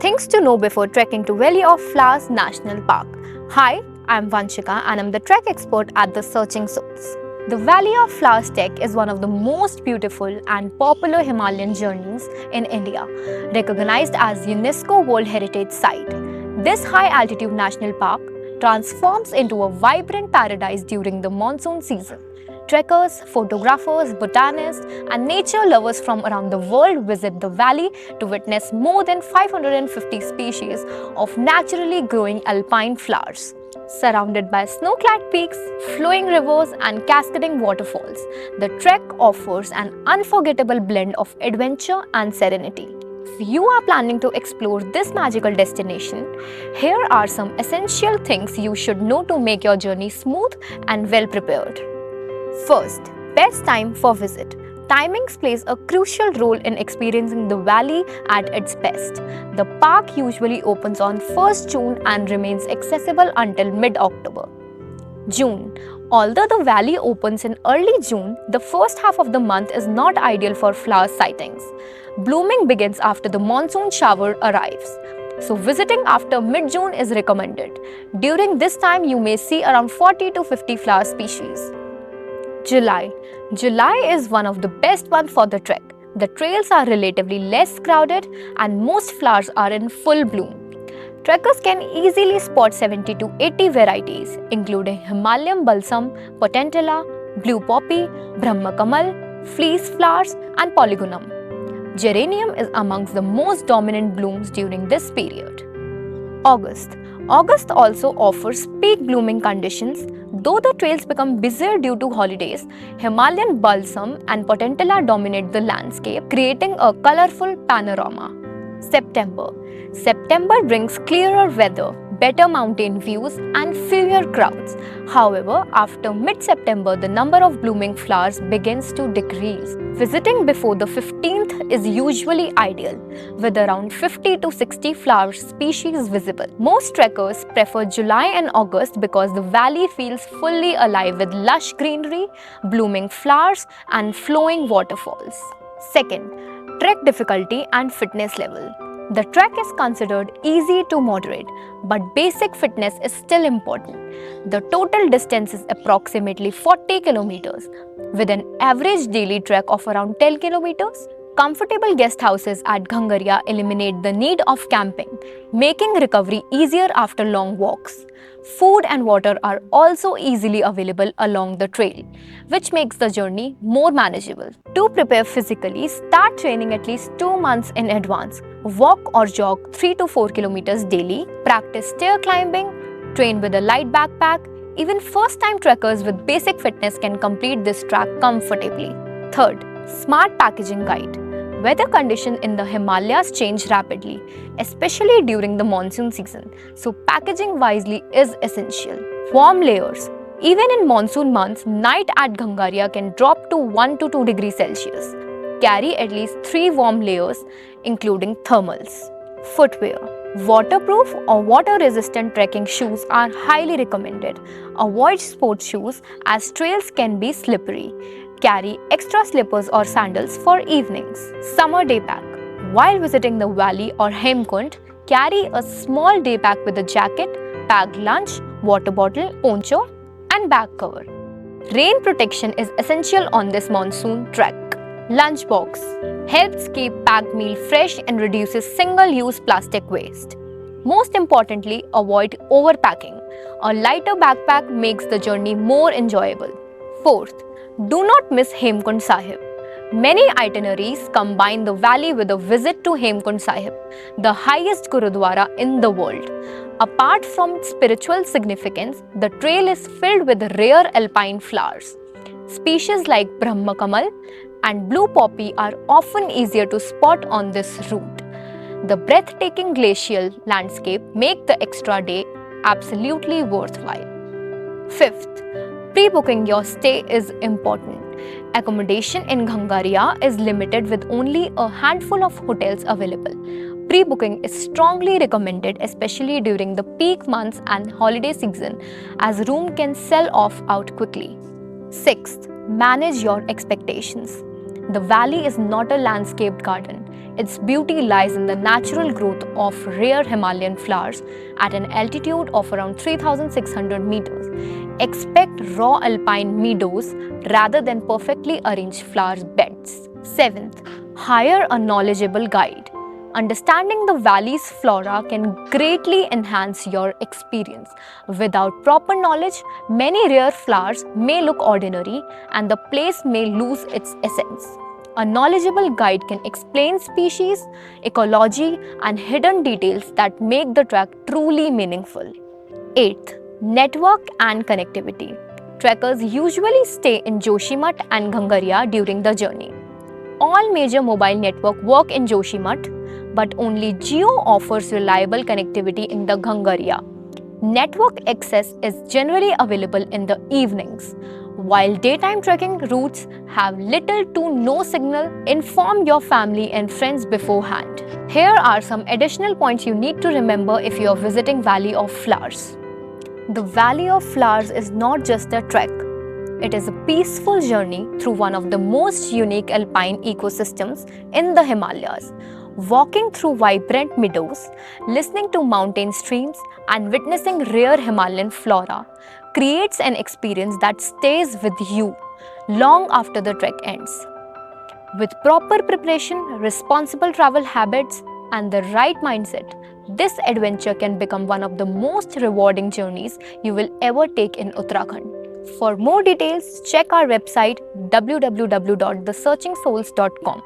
Things to know before trekking to Valley of Flowers National Park. Hi, I'm Vanshika and I'm the trek expert at the Searching Souls. The Valley of Flowers Trek is one of the most beautiful and popular Himalayan journeys in India, recognized as UNESCO World Heritage Site. This high-altitude national park transforms into a vibrant paradise during the monsoon season. Trekkers, photographers, botanists, and nature lovers from around the world visit the valley to witness more than 550 species of naturally growing alpine flowers. Surrounded by snow-clad peaks, flowing rivers, and cascading waterfalls, the trek offers an unforgettable blend of adventure and serenity. If you are planning to explore this magical destination, here are some essential things you should know to make your journey smooth and well prepared. First, best time for visit. Timings plays a crucial role in experiencing the valley at its best. The park usually opens on 1st June and remains accessible until mid-October. June. Although the valley opens in early June, the first half of the month is not ideal for flower sightings. Blooming begins after the monsoon shower arrives, so visiting after mid-June is recommended. During this time, you may see around 40 to 50 flower species. July. July is one of the best months for the trek. The trails are relatively less crowded and most flowers are in full bloom. Trekkers can easily spot 70 to 80 varieties, including Himalayan balsam, potentilla, blue poppy, Brahma kamal, fleece flowers, and polygonum. Geranium is amongst the most dominant blooms during this period. August. August also offers peak blooming conditions. Though the trails become busier due to holidays, Himalayan balsam and potentilla dominate the landscape, creating a colorful panorama. September. September brings clearer weather, better mountain views, and fewer crowds. However, after mid-September, the number of blooming flowers begins to decrease. Visiting before the 15th is usually ideal, with around 50 to 60 flower species visible. Most trekkers prefer July and August because the valley feels fully alive with lush greenery, blooming flowers, and flowing waterfalls. Second, trek difficulty and fitness level. The trek is considered easy to moderate, but basic fitness is still important. The total distance is approximately 40 kilometers, with an average daily trek of around 10 kilometers. Comfortable guest houses at Ghangaria eliminate the need of camping, making recovery easier after long walks. Food and water are also easily available along the trail, which makes the journey more manageable. To prepare physically, start training at least 2 months in advance. Walk or jog 3 to 4 kilometers daily, practice stair climbing, train with a light backpack. Even first-time trekkers with basic fitness can complete this track comfortably. Third, smart packaging guide. Weather conditions in the Himalayas change rapidly, especially during the monsoon season, so packaging wisely is essential. Warm layers. Even in monsoon months, night at Ghangaria can drop to 1 to 2 degrees Celsius. Carry at least 3 warm layers, including thermals. Footwear. Waterproof or water-resistant trekking shoes are highly recommended. Avoid sports shoes as trails can be slippery. Carry extra slippers or sandals for evenings. Summer day pack. While visiting the valley or Hemkund, carry a small day pack with a jacket, packed lunch, water bottle, poncho, and bag cover. Rain protection is essential on this monsoon trek. Lunchbox helps keep packed meal fresh and reduces single-use plastic waste. Most importantly, avoid overpacking. A lighter backpack makes the journey more enjoyable. Fourth, do not miss Hemkund Sahib. Many itineraries combine the valley with a visit to Hemkund Sahib, the highest Gurudwara in the world. Apart from spiritual significance, the trail is filled with rare alpine flowers. Species like Brahma kamal and blue poppy are often easier to spot on this route. The breathtaking glacial landscape make the extra day absolutely worthwhile. Fifth, pre-booking your stay is important. Accommodation in Ghangaria is limited with only a handful of hotels available. Pre-booking is strongly recommended, especially during the peak months and holiday season, as room can sell off out quickly. Sixth, manage your expectations. The valley is not a landscaped garden. Its beauty lies in the natural growth of rare Himalayan flowers at an altitude of around 3,600 meters. Expect raw alpine meadows rather than perfectly arranged flower beds. 7th, hire a knowledgeable guide. Understanding the valley's flora can greatly enhance your experience. Without proper knowledge, many rare flowers may look ordinary and the place may lose its essence. A knowledgeable guide can explain species, ecology, and hidden details that make the trek truly meaningful. 8th, network and connectivity. Trekkers usually stay in Joshimath and Ghangaria during the journey. All major mobile networks work in Joshimath, but only Jio offers reliable connectivity in the Ghangaria. Network access is generally available in the evenings. While daytime trekking routes have little to no signal, inform your family and friends beforehand. Here are some additional points you need to remember if you are visiting Valley of Flowers. The Valley of Flowers is not just a trek. It is a peaceful journey through one of the most unique alpine ecosystems in the Himalayas. Walking through vibrant meadows, listening to mountain streams, and witnessing rare Himalayan flora creates an experience that stays with you long after the trek ends. With proper preparation, responsible travel habits, and the right mindset, this adventure can become one of the most rewarding journeys you will ever take in Uttarakhand. For more details, check our website www.thesearchingsouls.com.